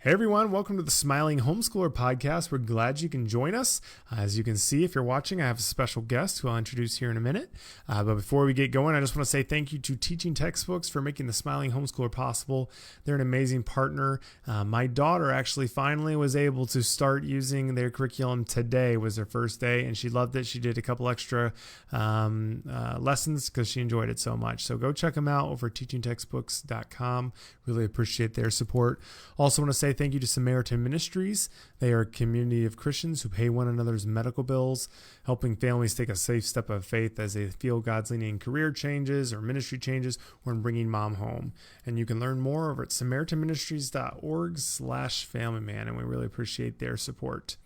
Hey everyone, welcome to the Smiling Homeschooler Podcast. We're glad you can join us. As you can see, if you're watching, I have a special guest who I'll introduce here in a minute. But before we get going, I just want to say thank you to Teaching Textbooks for making the Smiling Homeschooler possible. They're an amazing partner. My daughter actually finally was able to start using their curriculum. Today was her first day, and she loved it. She did a couple extra lessons because she enjoyed it so much. So go check them out over at teachingtextbooks.com. Really appreciate their support. Also want to say thank you to Samaritan Ministries. They are a community of Christians who pay one another's medical bills, helping families take a safe step of faith as they feel God's leading in career changes or ministry changes or in bringing mom home. And you can learn more over at samaritanministries.org/familyman, and we really appreciate their support.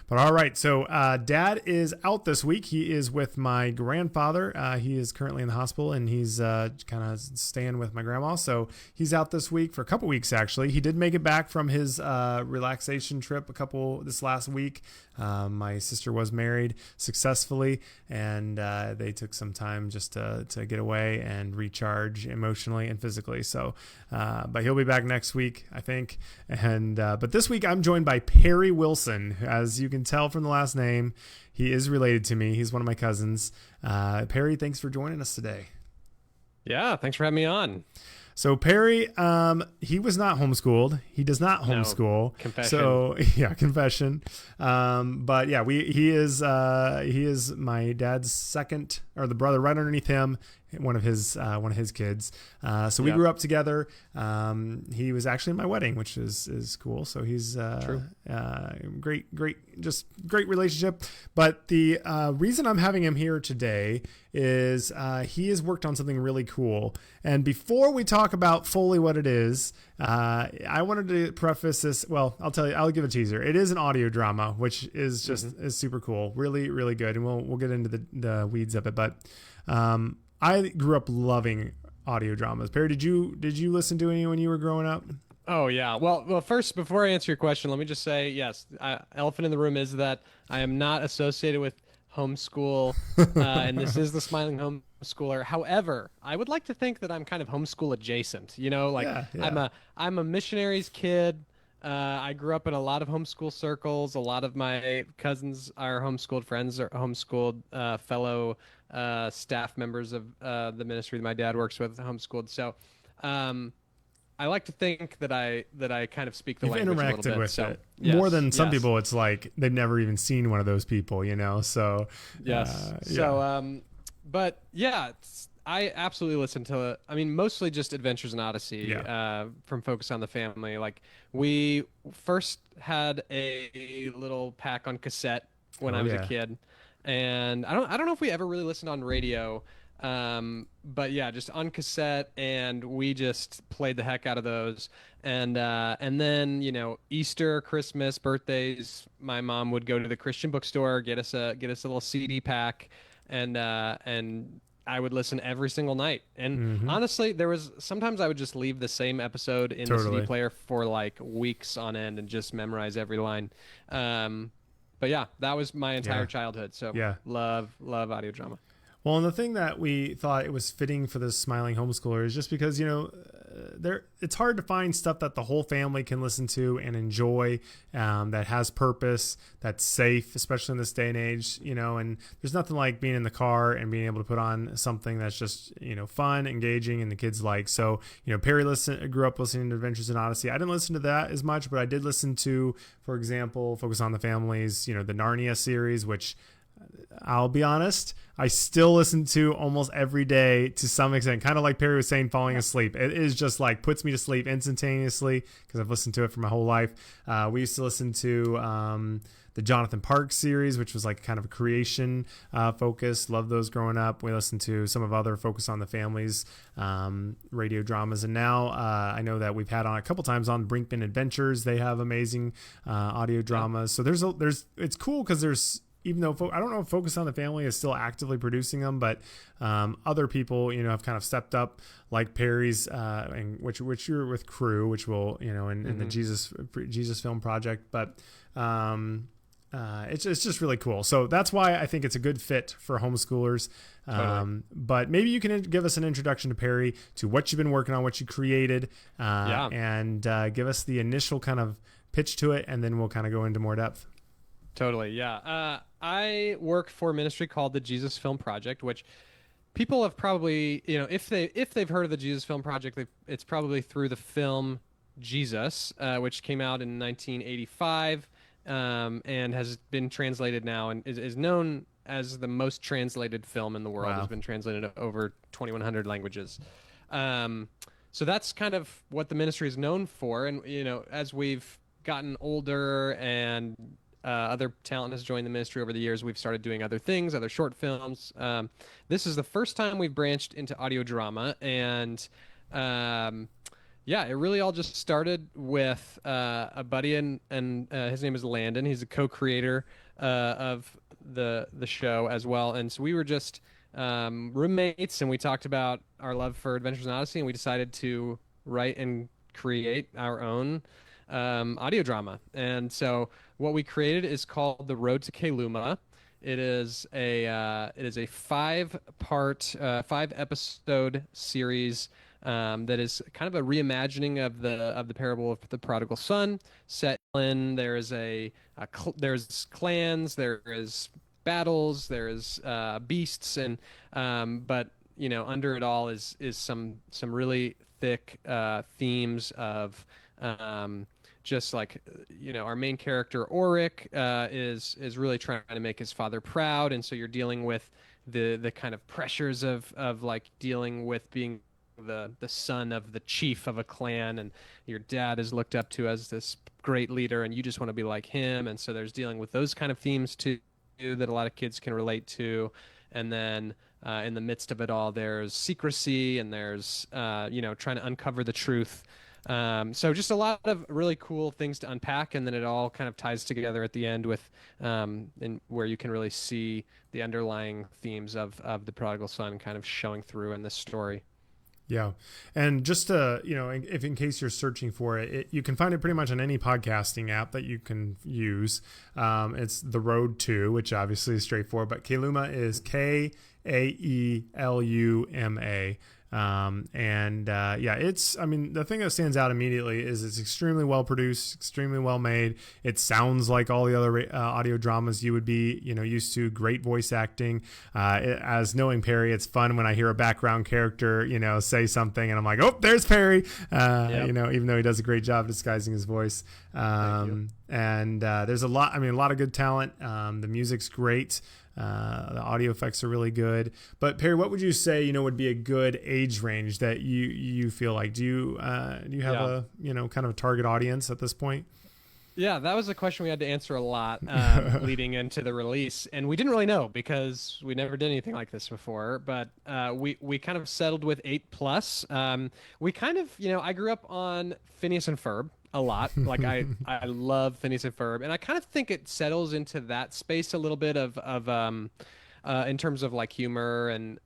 But all right, so Dad is out this week. He is with my grandfather. He is currently in the hospital, and he's kind of staying with my grandma. So he's out this week for a couple weeks, actually. He did make it back from his relaxation trip this last week. My sister was married successfully, and they took some time just to get away and recharge emotionally and physically. So, but he'll be back next week, I think. And but this week I'm joined by Perry Wilson. As you can tell from the last name, he is related to me. He's one of my cousins. Perry, thanks for joining us today. Yeah, thanks for having me on. So Perry, he was not homeschooled. He does not homeschool. No, confession. So yeah, confession. But yeah, he is my dad's second, or the brother right underneath him, one of his kids. So we grew up together. He was actually in my wedding, which is cool. So he's True. Great relationship. But the reason I'm having him here today is he has worked on something really cool. And before we talk about fully what it is, I wanted to preface this. Well, I'll give a teaser. It is an audio drama, which is just is super cool. Really, really good. And we'll get into the weeds of it. But I grew up loving audio dramas. Perry, did you listen to any when you were growing up? Oh, yeah. Well, first, before I answer your question, let me just say, yes, elephant in the room is that I am not associated with homeschool, and this is the Smiling Homeschooler. However, I would like to think that I'm kind of homeschool adjacent. You know, like yeah. I'm a missionary's kid. I grew up in a lot of homeschool circles. A lot of my cousins are homeschooled, friends are homeschooled, fellow staff members of the ministry that my dad works with homeschooled. So I like to think that I kind of speak the language a little bit. With so, it. Yes, more than some people. It's like they've never even seen one of those people, you know? So yes. Yeah. So but yeah, I absolutely listen to, mostly just Adventures in Odyssey, from Focus on the Family. Like, we first had a little pack on cassette when I was a kid, and I don't know if we ever really listened on radio, but yeah, just on cassette, and we just played the heck out of those. And then, you know, Easter, Christmas, birthdays, my mom would go to the Christian bookstore, get us a little CD pack, and I would listen every single night. And honestly, sometimes I would just leave the same episode in the CD player for like weeks on end and just memorize every line. But yeah, that was my entire childhood. So love audio drama. Well, and the thing that we thought it was fitting for this Smiling Homeschooler is just because, you know, it's hard to find stuff that the whole family can listen to and enjoy, that has purpose, that's safe, especially in this day and age, you know. And there's nothing like being in the car and being able to put on something that's just, you know, fun, engaging, and the kids like. So, you know, Perry grew up listening to Adventures in Odyssey. I didn't listen to that as much, but I did listen to, for example, Focus on the Family's, you know, the Narnia series, which I'll be honest, I still listen to almost every day to some extent, kind of like Perry was saying, falling asleep. It is just like puts me to sleep instantaneously because I've listened to it for my whole life. We used to listen to the Jonathan Parks series, which was like kind of a creation focus. Loved those growing up. We listened to some of other Focus on the Family's radio dramas. And now I know that we've had on a couple times on Brinkman Adventures. They have amazing audio dramas. So it's cool because there's, even though I don't know if Focus on the Family is still actively producing them, but other people, you know, have kind of stepped up, like Perry's, and which you're with Crew, which will, you know, in the Jesus Film Project. But it's just really cool. So that's why I think it's a good fit for homeschoolers. Totally. But maybe you can give us an introduction to Perry, to what you've been working on, what you created, and give us the initial kind of pitch to it, and then we'll kind of go into more depth. Totally. Yeah. I work for a ministry called the Jesus Film Project, which people have probably, if they've heard of the Jesus Film Project, it's probably through the film Jesus, which came out in 1985, and has been translated now and is known as the most translated film in the world. Wow. Has been translated to over 2,100 languages. So that's kind of what the ministry is known for. And, as we've gotten older and other talent has joined the ministry over the years, we've started doing other things, other short films. This is the first time we've branched into audio drama, and it really all just started with a buddy, and his name is Landon. He's a co-creator of the show as well, and so we were just roommates, and we talked about our love for Adventures in Odyssey, and we decided to write and create our own audio drama. And so what we created is called The Road to Keluma. It is a 5-episode series that is kind of a reimagining of the parable of the prodigal son. Set in there's clans, there is battles, there is beasts, and but under it all is some really thick themes of just like our main character Oric is really trying to make his father proud, and so you're dealing with the kind of pressures of like dealing with being the son of the chief of a clan, and your dad is looked up to as this great leader, and you just want to be like him. And so there's dealing with those kind of themes too that a lot of kids can relate to. And then in the midst of it all, there's secrecy, and there's trying to uncover the truth. So just a lot of really cool things to unpack, and then it all kind of ties together at the end with in where you can really see the underlying themes of the prodigal son kind of showing through in this story. Yeah. And just to, if in case you're searching for it, you can find it pretty much on any podcasting app that you can it's The Road To, which obviously is straightforward, but Keluma is Kaeluma. The thing that stands out immediately is it's extremely well produced, extremely well made. It sounds like all the other audio dramas you would be, used to. Great voice acting. As knowing Perry, it's fun when I hear a background character, say something and I'm like, oh, there's Perry. Yep. Even though he does a great job disguising his voice. There's a lot of good talent. The music's great. The audio effects are really good. But Perry, what would you say, would be a good age range that you feel like? Do you have a kind of a target audience at this point? Yeah, that was a question we had to answer a lot leading into the release, and we didn't really know because we never did anything like this before. But we kind of settled with 8+. We kind of, I grew up on Phineas and Ferb a lot. Like I love Phineas and Ferb, and I kind of think it settles into that space a little bit of in terms of like humor and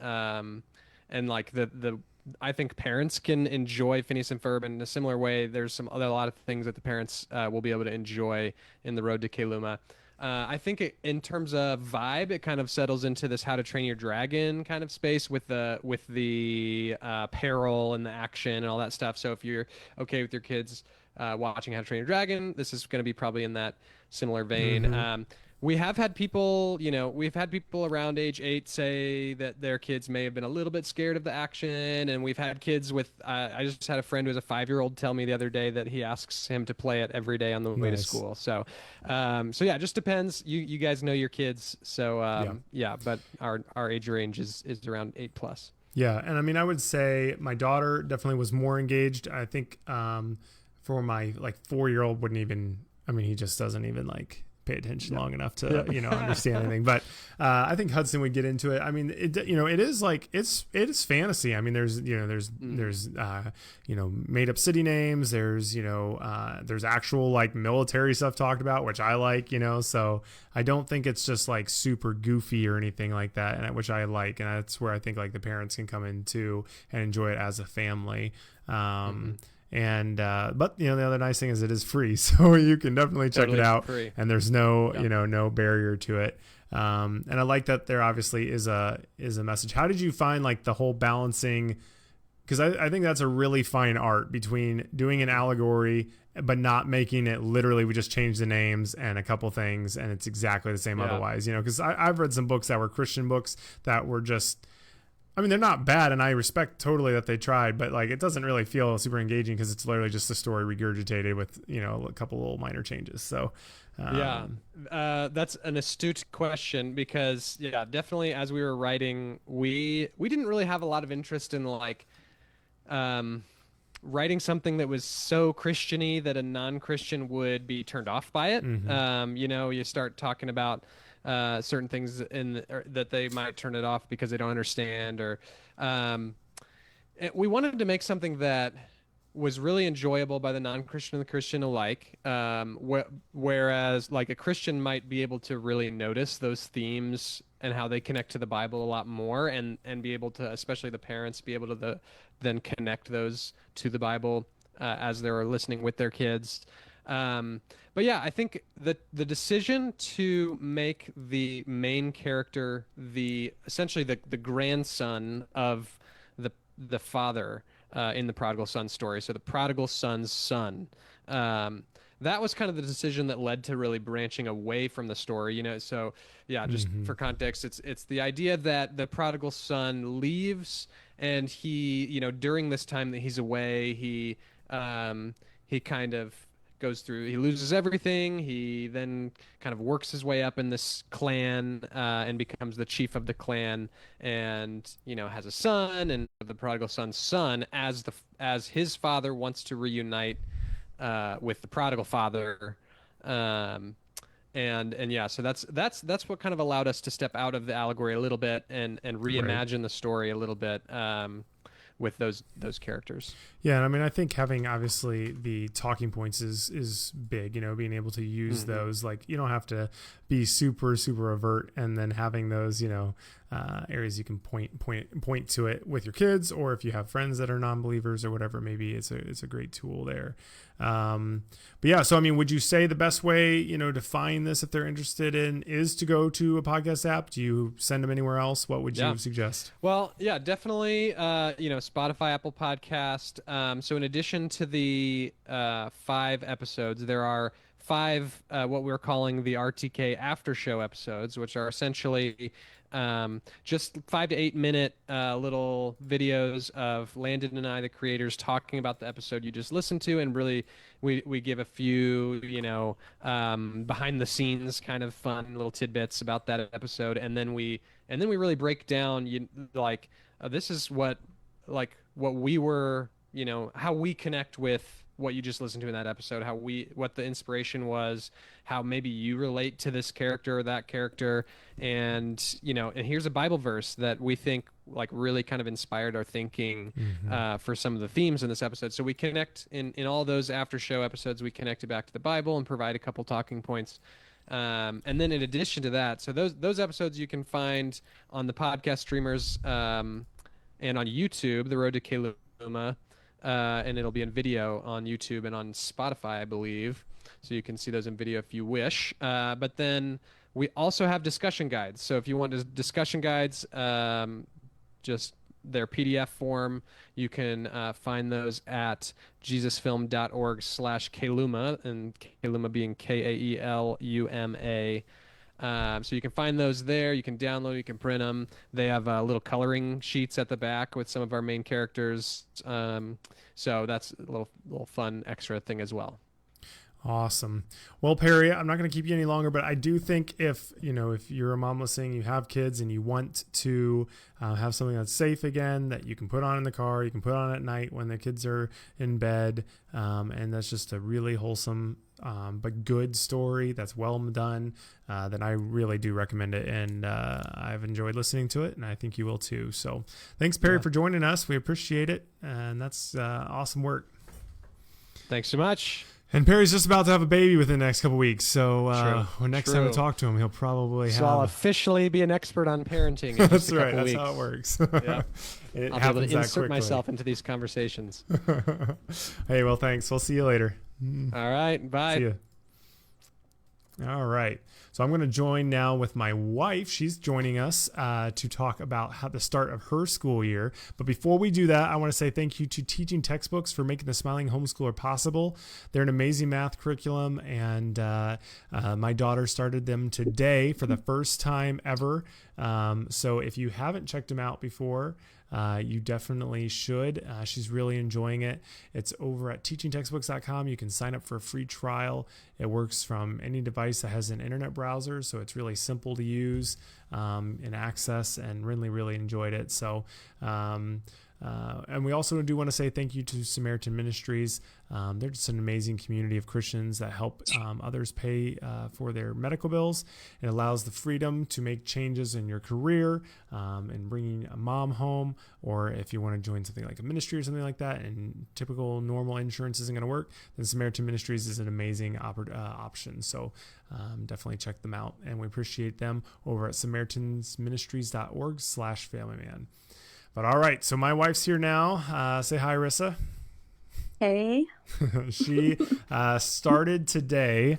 like the I think parents can enjoy Phineas and Ferb in a similar way. There's a lot of things that the parents will be able to enjoy in The Road to Keluma. I think in terms of vibe, it kind of settles into this How to Train Your Dragon kind of space with the peril and the action and all that stuff. So if you're okay with your kids watching How to Train Your Dragon, this is going to be probably in that similar vein. Mm-hmm. We have had people, around age 8 say that their kids may have been a little bit scared of the action. And we've had kids with, I just had a friend who was a 5-year-old tell me the other day that he asks him to play it every day on the way to school. So, it just depends. You guys know your kids. So, but our age range is around 8+. Yeah. And I would say my daughter definitely was more engaged. I think, for my 4-year-old he just doesn't even pay attention long enough to understand anything. But I think Hudson would get into it. It is fantasy. There's made up city names. There's actual military stuff talked about, which I like. So I don't think it's just super goofy or anything like that, and which I like, and that's where I think the parents can come into and enjoy it as a family. And but the other nice thing is it is free, so you can definitely check it out. Free. And there's no no barrier to it. And I like that there obviously is a message. How did you find like the whole balancing? Because I think that's a really fine art between doing an allegory but not making it literally, we just change the names and a couple things and it's exactly the same otherwise, because I've read some books that were Christian books that were just, I mean, they're not bad and I respect totally that they tried, but like it doesn't really feel super engaging because it's literally just the story regurgitated with, a couple little minor changes. So that's an astute question because definitely as we were writing, we didn't really have a lot of interest in like writing something that was so Christian-y that a non-Christian would be turned off by it. You start talking about certain things that they might turn it off because they don't understand, or we wanted to make something that was really enjoyable by the non-Christian and the Christian alike. Whereas like a Christian might be able to really notice those themes and how they connect to the Bible a lot more and be able to, especially the parents, be able to then connect those to the Bible as they're listening with their kids. But yeah, I think that the decision to make the main character essentially the grandson of the father in the prodigal son story, so the prodigal son's son, that was kind of the decision that led to really branching away from the story, so just for context, it's the idea that the prodigal son leaves and he, during this time that he's away, he kind of goes through, he loses everything. He then kind of works his way up in this clan and becomes the chief of the clan, and has a son, and the prodigal son's son, as his father wants to reunite with the prodigal father, so that's what kind of allowed us to step out of the allegory a little bit and reimagine the story a little bit with those characters. Yeah, and I mean, I think having obviously the talking points is big, being able to use those, like you don't have to be super overt, and then having those, areas you can point to it with your kids, or if you have friends that are non-believers or whatever, maybe it's a great tool there. But yeah, so I mean, would you say the best way, to find this if they're interested in is to go to a podcast app? Do you send them anywhere else? What would you suggest? Well, yeah, definitely, Spotify, Apple Podcast. So in addition to the 5 episodes, there are 5 what we're calling the RTK after show episodes, which are essentially just 5 to 8 minute little videos of Landon and I, the creators, talking about the episode you just listened to, and really we give a few behind the scenes kind of fun little tidbits about that episode, and then we really break down this is what we were, how we connect with what you just listened to in that episode, what the inspiration was, how maybe you relate to this character or that character, and and here's a Bible verse that we think really kind of inspired our thinking for some of the themes in this episode. So we connect in all those after show episodes, we connect it back to the Bible and provide a couple talking points. And then in addition to that, so those episodes you can find on the podcast streamers and on YouTube, The Road to Kaluma. And it'll be in video on YouTube and on Spotify, I believe. So you can see those in video if you wish. But then we also have discussion guides. So if you want discussion guides, just their PDF form, you can find those at jesusfilm.org/Kaluma, and Kaluma being Kaeluma. So you can find those there. You can download, you can print them. They have little coloring sheets at the back with some of our main characters. So that's a little fun extra thing as well. Awesome. Well, Perry, I'm not going to keep you any longer, but I do think if you're a mom listening, you have kids and you want to have something that's safe again, that you can put on in the car, you can put on at night when the kids are in bed. And that's just a really wholesome, but good story that's well done, then I really do recommend it. And I've enjoyed listening to it, and I think you will too. So thanks, Perry, for joining us. We appreciate it. And that's awesome work. Thanks so much. And Perry's just about to have a baby within the next couple weeks, so when next time we talk to him, he'll probably I'll officially be an expert on parenting. In That's right. That's how it works. Yeah. It I'll be able happens to that insert quickly. myself into these conversations. Hey, well, thanks. We'll see you later. All right. Bye. See you. All right. So I'm going to join now with my wife. She's joining us to talk about how the start of her school year. But before we do that, I want to say thank you to Teaching Textbooks for making the Smiling Homeschooler possible. They're an amazing math curriculum, and my daughter started them today for the first time ever. So if you haven't checked them out before, you definitely should. She's really enjoying it. It's over at teachingtextbooks.com. You can sign up for a free trial. It works from any device that has an internet browser, so it's really simple to use and access, and really enjoyed it. So and we also do want to say thank you to Samaritan Ministries. They're just an amazing community of Christians that help others pay for their medical bills. It allows the freedom to make changes in your career and bringing a mom home, or if you want to join something like a ministry or something like that and typical normal insurance isn't going to work, then Samaritan Ministries is an amazing option. So definitely check them out, and we appreciate them over at samaritansministries.org/familyman. But all right, so my wife's here now. Say hi, Rissa. Hey. She started today,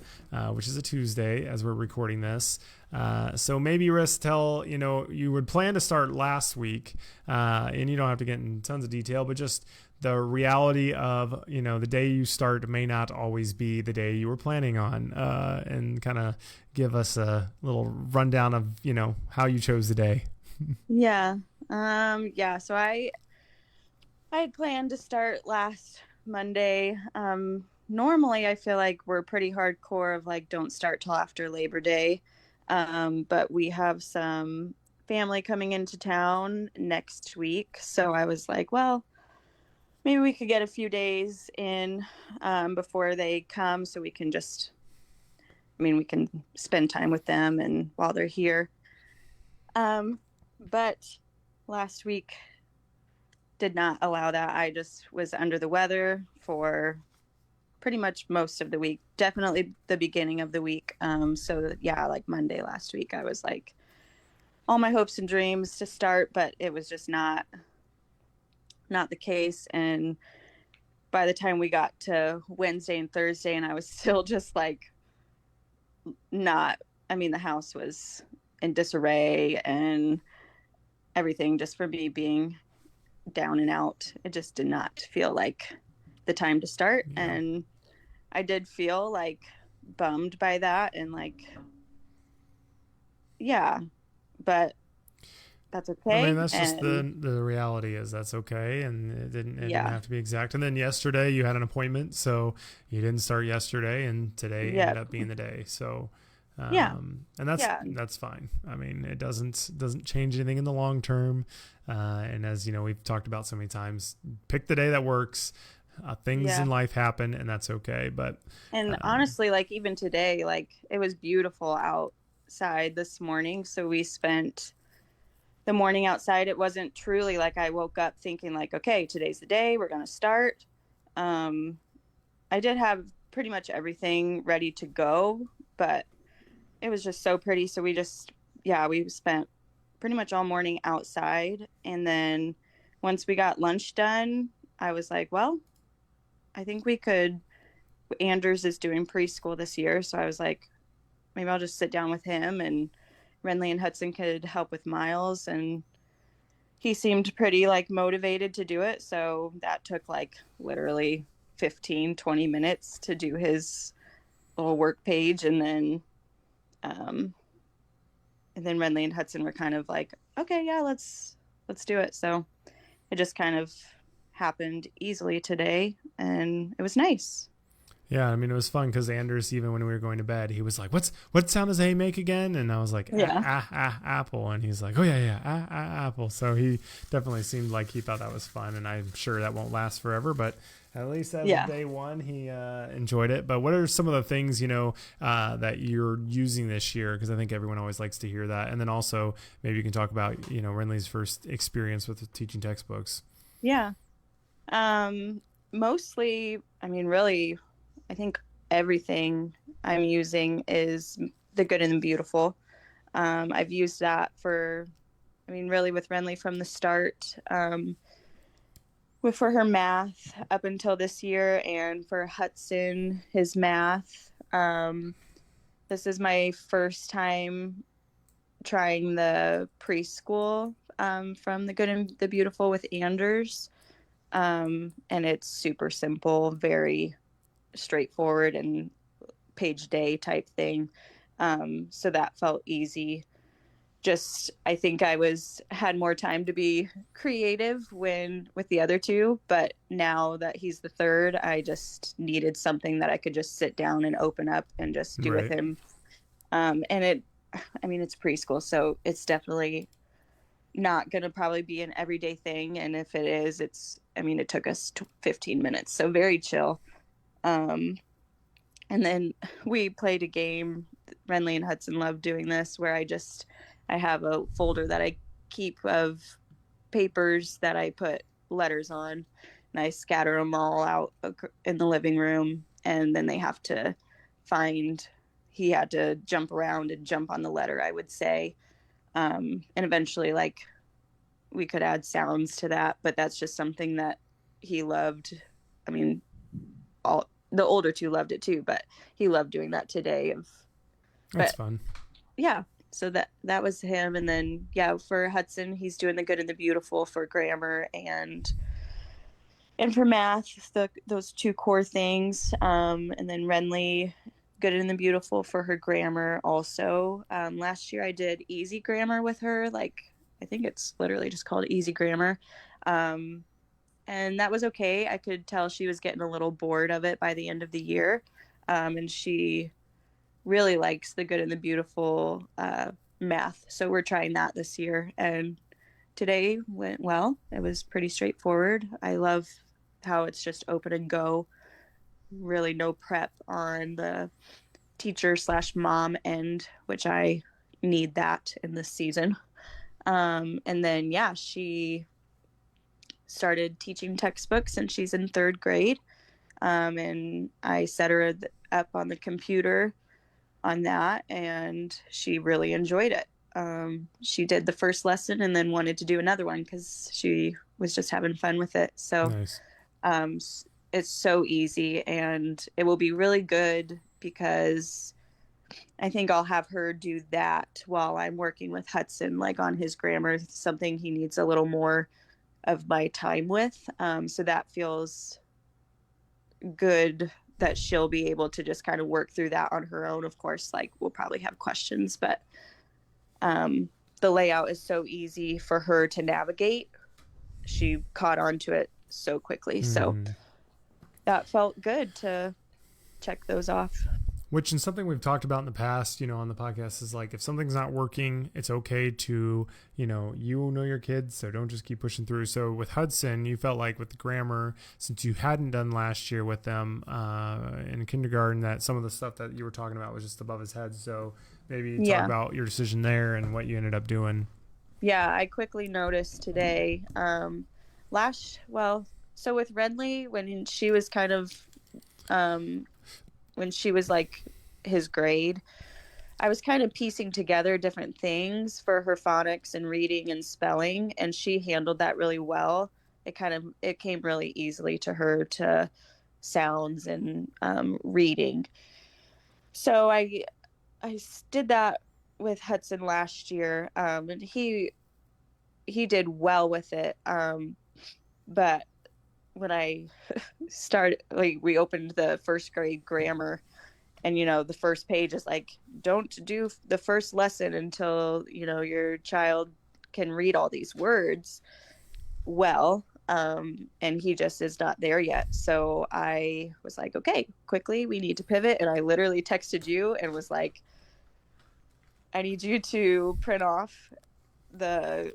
which is a Tuesday as we're recording this. So maybe, Rissa, tell, you would plan to start last week, and you don't have to get in tons of detail, but just the reality of, the day you start may not always be the day you were planning on, and kind of give us a little rundown of, how you chose the day. Yeah. So I had planned to start last Monday. Normally I feel like we're pretty hardcore of like, don't start till after Labor Day. But we have some family coming into town next week. So I was like, well, maybe we could get a few days in, before they come, so we can we can spend time with them and while they're here. But last week did not allow that. I just was under the weather for pretty much most of the week, definitely the beginning of the week. Like Monday last week, I was like all my hopes and dreams to start, but it was just not the case. And by the time we got to Wednesday and Thursday, and I was still just like the house was in disarray and everything, just for me being down and out. It just did not feel like the time to start. Yeah. And I did feel like bummed by that, and like, yeah, but that's okay. That's just the reality is that's okay. And it didn't have to be exact. And then yesterday you had an appointment, so you didn't start yesterday, and today ended up being the day. So and that's fine. It doesn't change anything in the long term. And as we've talked about so many times, pick the day that works. Things in life happen, and that's okay. But honestly, like even today, like it was beautiful outside this morning. So we spent the morning outside. It wasn't truly like I woke up thinking like, okay, today's the day we're going to start. I did have pretty much everything ready to go, but it was just so pretty. So we spent pretty much all morning outside. And then once we got lunch done, I was like, well, I think we could. Anders is doing preschool this year. So I was like, maybe I'll just sit down with him, and Renly and Hudson could help with Miles. And he seemed pretty like motivated to do it. So that took like literally 15-20 minutes to do his little work page. And then Renly and Hudson were kind of like, okay, yeah, let's do it. So it just kind of happened easily today, and it was nice. Yeah, it was fun because Anders, even when we were going to bed, he was like, what sound does A make again? And I was like, apple. And he's like, oh yeah, apple. So he definitely seemed like he thought that was fun, and I'm sure that won't last forever, but at least as of day one, he enjoyed it. But what are some of the things, that you're using this year? Because I think everyone always likes to hear that. And then also maybe you can talk about, Renly's first experience with teaching textbooks. Yeah. Mostly, really, I think everything I'm using is the good and the beautiful. I've used that for I mean, really with Renly from the start, for her math up until this year, and for Hudson, his math. This is my first time trying the preschool from The Good and the Beautiful with Anders. And it's super simple, very straightforward and page day type thing. So that felt easy. Just, I think I had more time to be creative with the other two, but now that he's the third, I just needed something that I could just sit down and open up and just do with him. And it's preschool, so it's definitely not going to probably be an everyday thing. And if it is, it took us 15 minutes, so very chill. And then we played a game. Renly and Hudson love doing this, where I have a folder that I keep of papers that I put letters on, and I scatter them all out in the living room, and then they have to he had to jump around and jump on the letter, I would say. And eventually, we could add sounds to that, but that's just something that he loved. I mean, the older two loved it too, but he loved doing that today. That's fun. Yeah. So that was him. And then, for Hudson, he's doing the Good and the Beautiful for grammar and for math, those two core things. And then Renly, Good and the Beautiful for her grammar also. Last year I did easy grammar with her. I think it's literally just called easy grammar. And that was okay. I could tell she was getting a little bored of it by the end of the year. And she really likes the Good and the Beautiful math. So we're trying that this year. And today went well. It was pretty straightforward. I love how it's just open and go. Really no prep on the teacher/mom end, which I need that in this season. And then, she started teaching textbooks, and she's in 3rd grade. And I set her up on the computer on that, and she really enjoyed it. She did the first lesson and then wanted to do another one because she was just having fun with it. So nice. It's so easy, and it will be really good because I think I'll have her do that while I'm working with Hudson, on his grammar, something he needs a little more of my time with. So that feels good, that she'll be able to just kind of work through that on her own. Of course, we'll probably have questions, but the layout is so easy for her to navigate. She caught on to it so quickly. So that felt good to check those off. Which is something we've talked about in the past, on the podcast, is if something's not working, it's okay to, you know your kids, so don't just keep pushing through. So with Hudson, you felt like with the grammar, since you hadn't done last year with them in kindergarten, that some of the stuff that you were talking about was just above his head. So maybe talk about your decision there and what you ended up doing. Yeah, I quickly noticed today, so with Renly, when she was kind of, when she was his grade, I was kind of piecing together different things for her phonics and reading and spelling, and she handled that really well. It came really easily to her to sounds and reading. So I did that with Hudson last year, and he did well with it. But when I started, we opened the 1st grade grammar, and the first page is don't do the first lesson until your child can read all these words well, and he just is not there yet. So I was okay, quickly, we need to pivot. And I literally texted you and was I need you to print off the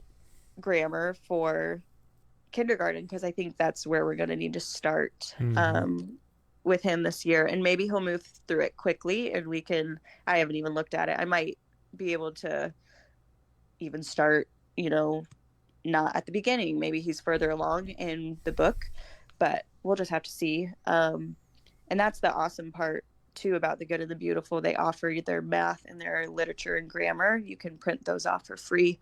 grammar for kindergarten, because I think that's where we're going to need to start with him this year. And maybe he'll move through it quickly, and I haven't even looked at it. I might be able to even start, not at the beginning. Maybe he's further along in the book, but we'll just have to see. And that's the awesome part too about the Good and the Beautiful. They offer their math and their literature and grammar. You can print those off for free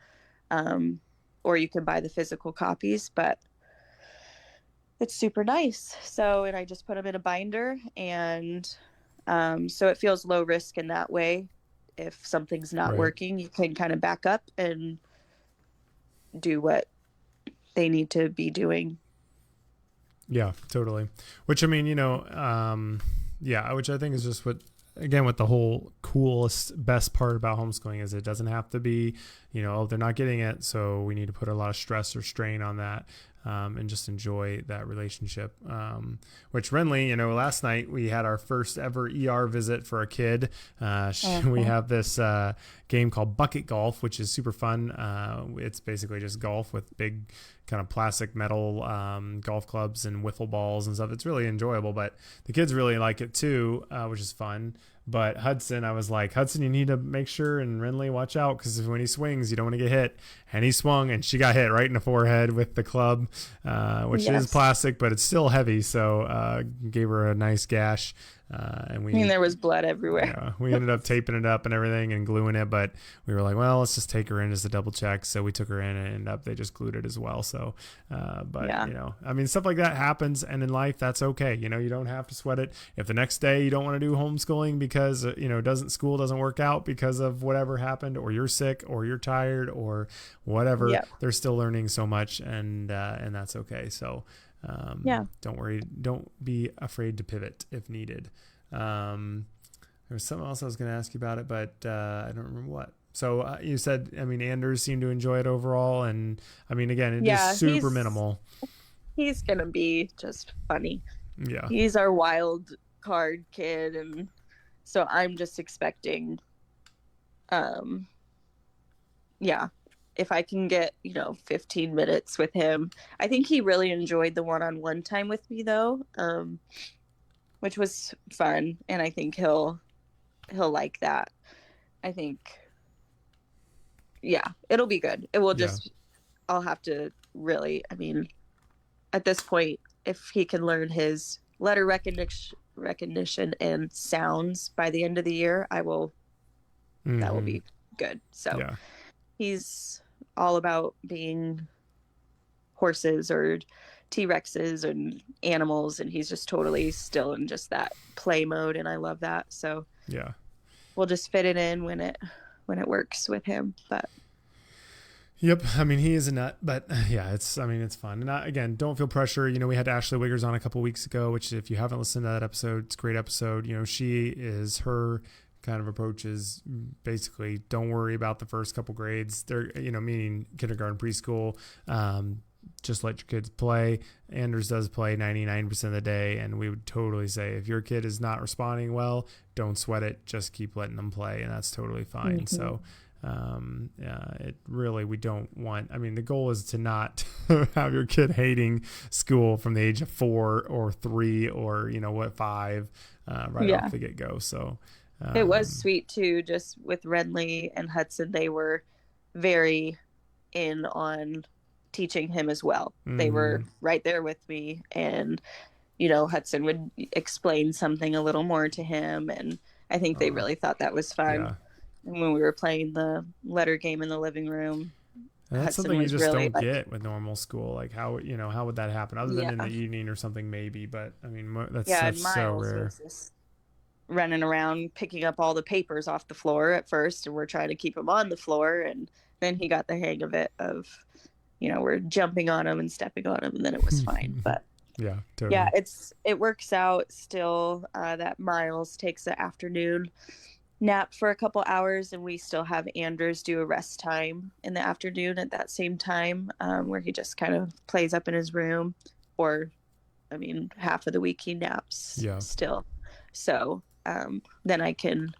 or you can buy the physical copies, but it's super nice. So, and I just put them in a binder, and so it feels low risk in that way. If something's not working, you can kind of back up and do what they need to be doing. Yeah, totally. Which, I mean, which I think is just what the whole coolest, best part about homeschooling is it doesn't have to be, they're not getting it, so we need to put a lot of stress or strain on that. And just enjoy that relationship. Which Renly, last night we had our first ever ER visit for a kid. We have this game called Bucket Golf, which is super fun. It's basically just golf with big kind of plastic metal golf clubs and wiffle balls and stuff. It's really enjoyable, but the kids really like it too, which is fun. But Hudson, I was like, Hudson, you need to make sure, and Renly, watch out, because when he swings, you don't want to get hit. And he swung, and she got hit right in the forehead with the club, which is plastic, but it's still heavy. So gave her a nice gash. And there was blood everywhere. Yeah, we ended up taping it up and everything and gluing it, but we were like, well, let's just take her in just to double check. So we took her in and they just glued it as well. So, stuff like that happens. And in life, that's okay. You don't have to sweat it. If the next day you don't want to do homeschooling because, school doesn't work out because of whatever happened, or you're sick, or you're tired, or whatever, they're still learning so much, and that's okay. So, don't worry. Don't be afraid to pivot if needed. There was something else I was going to ask you about it, but I don't remember what. So you said, Anders seemed to enjoy it overall. And again, it is super minimal. He's going to be just funny. Yeah. He's our wild card kid. And so I'm just expecting, if I can get, 15 minutes with him. I think he really enjoyed the one-on-one time with me though, which was fun. And I think he'll like that. I think, it'll be good. It will I'll have to really, at this point, if he can learn his letter recognition and sounds by the end of the year, that will be good. So he's all about being horses or T-Rexes and animals, and he's just totally still in just that play mode, and I love that. So we'll just fit it in when it works with him. But yep, he is a nut, but it's fun. And again, don't feel pressure. We had Ashley Wiggers on a couple weeks ago, which if you haven't listened to that episode, it's a great episode. Her kind of approach is basically don't worry about the first couple grades. They're, meaning kindergarten, preschool, just let your kids play. Anders does play 99% of the day. And we would totally say, if your kid is not responding well, don't sweat it. Just keep letting them play. And that's totally fine. So, it really, we don't want, the goal is to not have your kid hating school from the age of 4 or 3 or, 5, off the get go. So, it was sweet too, just with Renly and Hudson. They were very in on teaching him as well. They were right there with me, and Hudson would explain something a little more to him, and I think they really thought that was fun. And when we were playing the letter game in the living room, and that's Hudson something you just really don't get with normal school. Like how would that happen other than in the evening or something maybe, but that's so rare. Was just running around picking up all the papers off the floor at first, and we're trying to keep him on the floor, and then he got the hang of it we're jumping on him and stepping on him, and then it was fine. But totally. It works out still. That Miles takes an afternoon nap for a couple hours, and we still have Anders do a rest time in the afternoon at that same time, where he just kind of plays up in his room, or half of the week he naps still. So then I can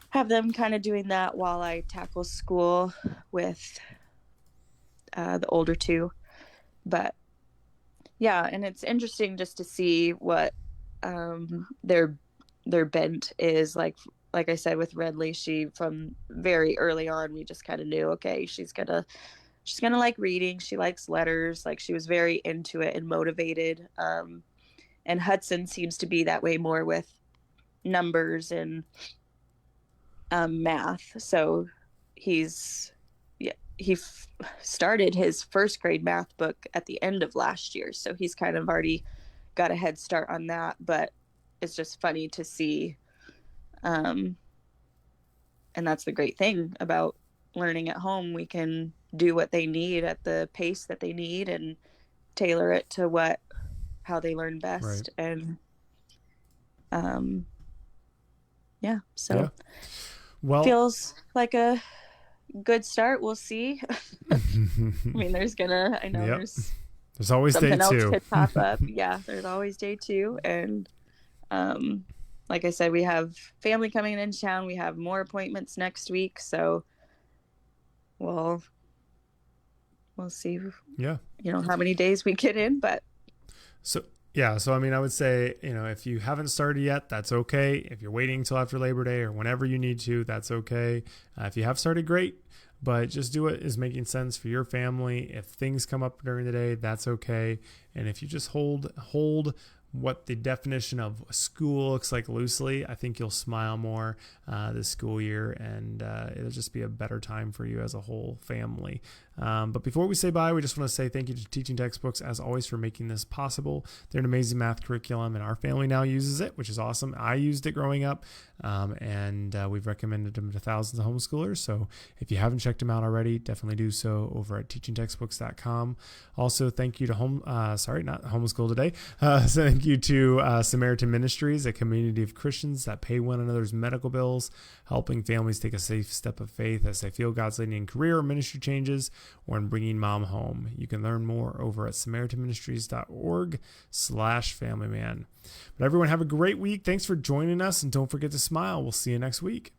have them kind of doing that while I tackle school with the older two. But and it's interesting just to see what their bent is. Like I said with Renly, she from very early on, we just kind of knew, okay, she's gonna like reading, she likes letters, like she was very into it and motivated. And Hudson seems to be that way more with numbers and math. So he's started his first grade math book at the end of last year. So he's kind of already got a head start on that, but it's just funny to see. And that's the great thing about learning at home. We can do what they need at the pace that they need and tailor it to how they learn best. Right. And, well, feels like a good start. We'll see. I mean, there's always day else two. Could pop up. Yeah, there's always day two. And like I said, we have family coming into town. We have more appointments next week, so we'll see. Yeah, how many days we get in, but so I mean, I would say, if you haven't started yet, that's okay. If you're waiting until after Labor Day or whenever you need to, that's okay. If you have started, great. But just do what is making sense for your family. If things come up during the day, that's okay. And if you just hold what the definition of school looks like loosely, I think you'll smile more this school year, and it'll just be a better time for you as a whole family. But before we say bye, we just want to say thank you to Teaching Textbooks, as always, for making this possible. They're an amazing math curriculum, and our family now uses it, which is awesome. I used it growing up, and we've recommended them to thousands of homeschoolers. So if you haven't checked them out already, definitely do so over at teachingtextbooks.com. Also, thank you to not Homeschool today. So thank you to Samaritan Ministries, a community of Christians that pay one another's medical bills, helping families take a safe step of faith as they feel God's leading in career or ministry changes, or in bringing mom home. You can learn more over at samaritanministries.org/familyman. But everyone, have a great week. Thanks for joining us, and don't forget to smile. We'll see you next week.